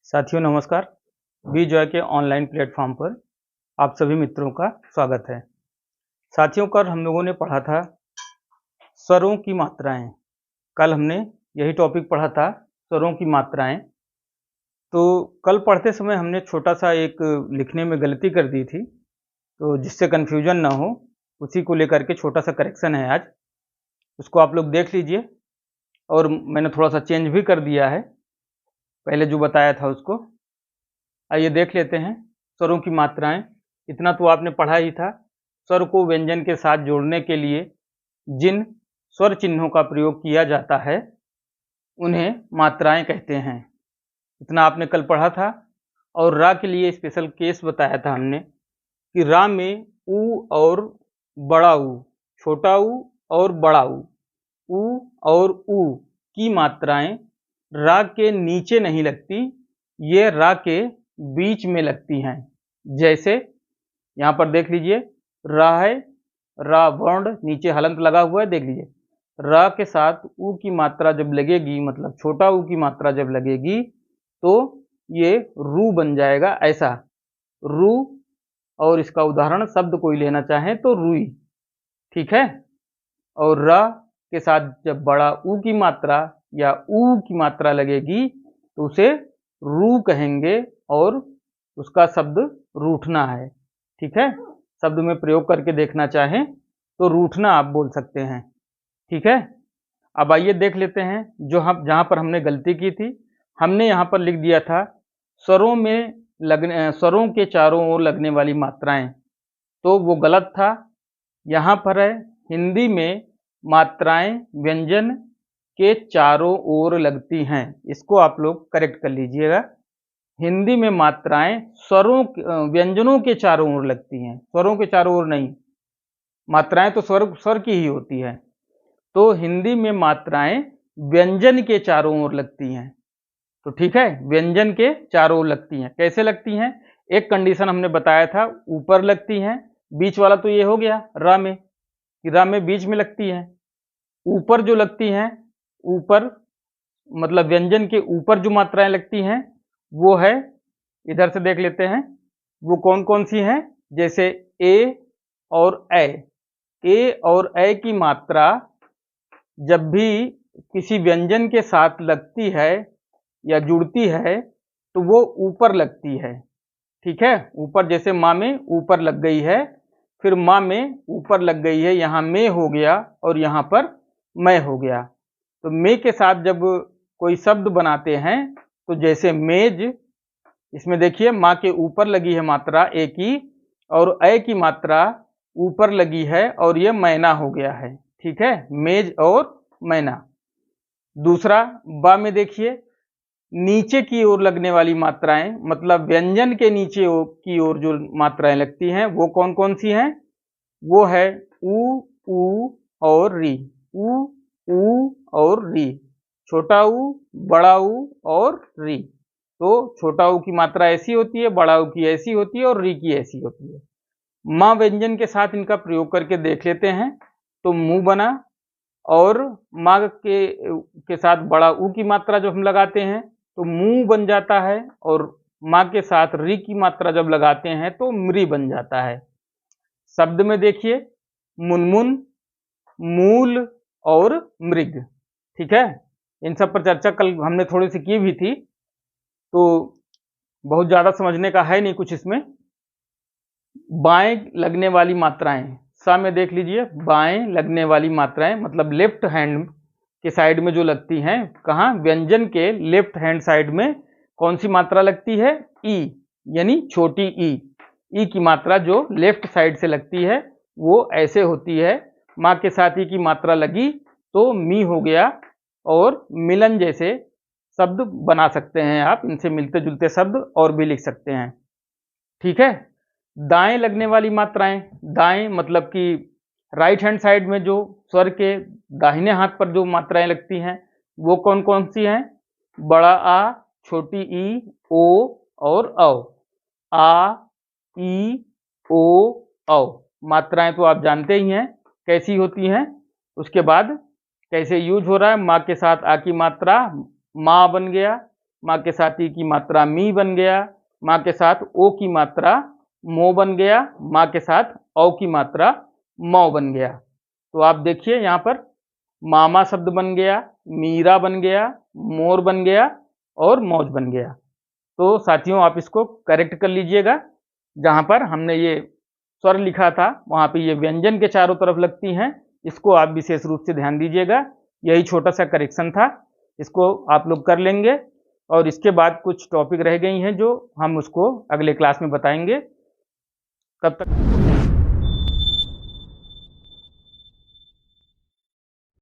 साथियों नमस्कार। B Joy के ऑनलाइन प्लेटफॉर्म पर आप सभी मित्रों का स्वागत है। साथियों कल हम लोगों ने पढ़ा था स्वरों की मात्राएं। कल हमने यही टॉपिक पढ़ा था, स्वरों की मात्राएं। तो कल पढ़ते समय हमने छोटा सा एक लिखने में गलती कर दी थी, तो जिससे कन्फ्यूजन ना हो उसी को लेकर के छोटा सा करेक्शन है आज। उसको आप लोग देख लीजिए, और मैंने थोड़ा सा चेंज भी कर दिया है पहले जो बताया था उसको। आइए देख लेते हैं स्वरों की मात्राएं। इतना तो आपने पढ़ा ही था। स्वर को व्यंजन के साथ जोड़ने के लिए जिन स्वर चिन्हों का प्रयोग किया जाता है उन्हें मात्राएं कहते हैं। इतना आपने कल पढ़ा था। और रा के लिए स्पेशल केस बताया था हमने कि रा में ऊ और बड़ा ऊ, छोटा ऊ और बड़ा ऊ और ऊ की मात्राएं रा के नीचे नहीं लगती, ये रा के बीच में लगती हैं। जैसे यहाँ पर देख लीजिए, रा है, रा वर्ण नीचे हलंत लगा हुआ है, देख लीजिए। रा के साथ ऊ की मात्रा जब लगेगी, मतलब छोटा ऊ की मात्रा जब लगेगी तो ये रू बन जाएगा, ऐसा रू। और इसका उदाहरण शब्द कोई लेना चाहे तो रुई, ठीक है। और रा के साथ जब बड़ा ऊ की मात्रा या ऊ की मात्रा लगेगी तो उसे रू कहेंगे, और उसका शब्द रूठना है, ठीक है। शब्द में प्रयोग करके देखना चाहें तो रूठना आप बोल सकते हैं, ठीक है। अब आइए देख लेते हैं जो हम जहां पर हमने गलती की थी। हमने यहां पर लिख दिया था स्वरों में लगने, स्वरों के चारों ओर लगने वाली मात्राएं, तो वो गलत था। यहाँ पर है हिंदी में मात्राएं व्यंजन के चारों ओर लगती हैं, इसको आप लोग करेक्ट कर लीजिएगा। हिंदी में मात्राएं स्वरों व्यंजनों के चारों ओर लगती हैं, स्वरों के चारों ओर नहीं। मात्राएं तो स्वर की ही होती है, तो हिंदी में मात्राएं व्यंजन के चारों ओर लगती हैं। तो ठीक है, व्यंजन के चारों ओर लगती हैं। कैसे लगती हैं? एक कंडीशन हमने बताया था, ऊपर लगती हैं। बीच वाला तो ये हो गया रा में, कि रा में बीच में लगती हैं। ऊपर जो लगती हैं, ऊपर मतलब व्यंजन के ऊपर जो मात्राएं लगती हैं वो है, इधर से देख लेते हैं वो कौन कौन सी हैं। जैसे ए और ए और ए की मात्रा जब भी किसी व्यंजन के साथ लगती है या जुड़ती है तो वो ऊपर लगती है, ठीक है। ऊपर, जैसे माँ में ऊपर लग गई है, फिर माँ में ऊपर लग गई है, यहाँ में हो गया और यहाँ पर मैं हो गया। तो में के साथ जब कोई शब्द बनाते हैं तो जैसे मेज, इसमें देखिए माँ के ऊपर लगी है मात्रा ए की, और ए की मात्रा ऊपर लगी है, और ये मैना हो गया है, ठीक है, मेज और मैना। दूसरा बा में देखिए, नीचे की ओर लगने वाली मात्राएं, मतलब व्यंजन के नीचे की ओर जो मात्राएं लगती हैं वो कौन कौन सी हैं? वो है ऊ और री, ऊ और री, छोटा ऊ, बड़ा ऊ और री। तो छोटा ऊ की मात्रा ऐसी होती है, बड़ा ऊ की ऐसी होती है और री की ऐसी होती है। माँ व्यंजन के साथ इनका प्रयोग करके देख लेते हैं। तो मुंह बना, और माँ के साथ बड़ा ऊ की मात्रा जब हम लगाते हैं तो मुंह बन जाता है, और माँ के साथ री की मात्रा जब लगाते हैं तो मृ बन जाता है। शब्द में देखिए, मुनमुन, मूल और मृग, ठीक है। इन सब पर चर्चा कल हमने थोड़ी सी की भी थी, तो बहुत ज्यादा समझने का है नहीं कुछ इसमें। बाएं लगने वाली मात्राएं, सा में देख लीजिए, बाएं लगने वाली मात्राएं मतलब लेफ्ट हैंड के साइड में जो लगती हैं, कहाँ? व्यंजन के लेफ्ट हैंड साइड में कौन सी मात्रा लगती है? ई, यानी छोटी ई की मात्रा जो लेफ्ट साइड से लगती है वो ऐसे होती है। माँ के साथ ई की मात्रा लगी तो मी हो गया, और मिलन जैसे शब्द बना सकते हैं आप, इनसे मिलते जुलते शब्द और भी लिख सकते हैं, ठीक है। दाएं लगने वाली मात्राएं, दाएं मतलब कि राइट हैंड साइड में जो स्वर के दाहिने हाथ पर जो मात्राएं लगती हैं वो कौन कौन सी हैं? बड़ा आ, छोटी ई, ओ और औ। आ, ई, ओ, औ मात्राएं तो आप जानते ही हैं कैसी होती हैं। उसके बाद कैसे यूज हो रहा है, माँ के साथ आ की मात्रा माँ बन गया, माँ के साथ ई की मात्रा मी बन गया, माँ के साथ ओ की मात्रा मो बन गया, माँ के साथ औ की मात्रा मौ बन गया। तो आप देखिए यहाँ पर मामा शब्द बन गया, मीरा बन गया, मोर बन गया और मौज बन गया। तो साथियों आप इसको करेक्ट कर लीजिएगा। जहाँ पर हमने ये स्वर लिखा था वहाँ पे ये व्यंजन के चारों तरफ लगती हैं, इसको आप विशेष रूप से ध्यान दीजिएगा। यही छोटा सा करेक्शन था, इसको आप लोग कर लेंगे। और इसके बाद कुछ टॉपिक रह गई हैं जो हम उसको अगले क्लास में बताएंगे। तब तक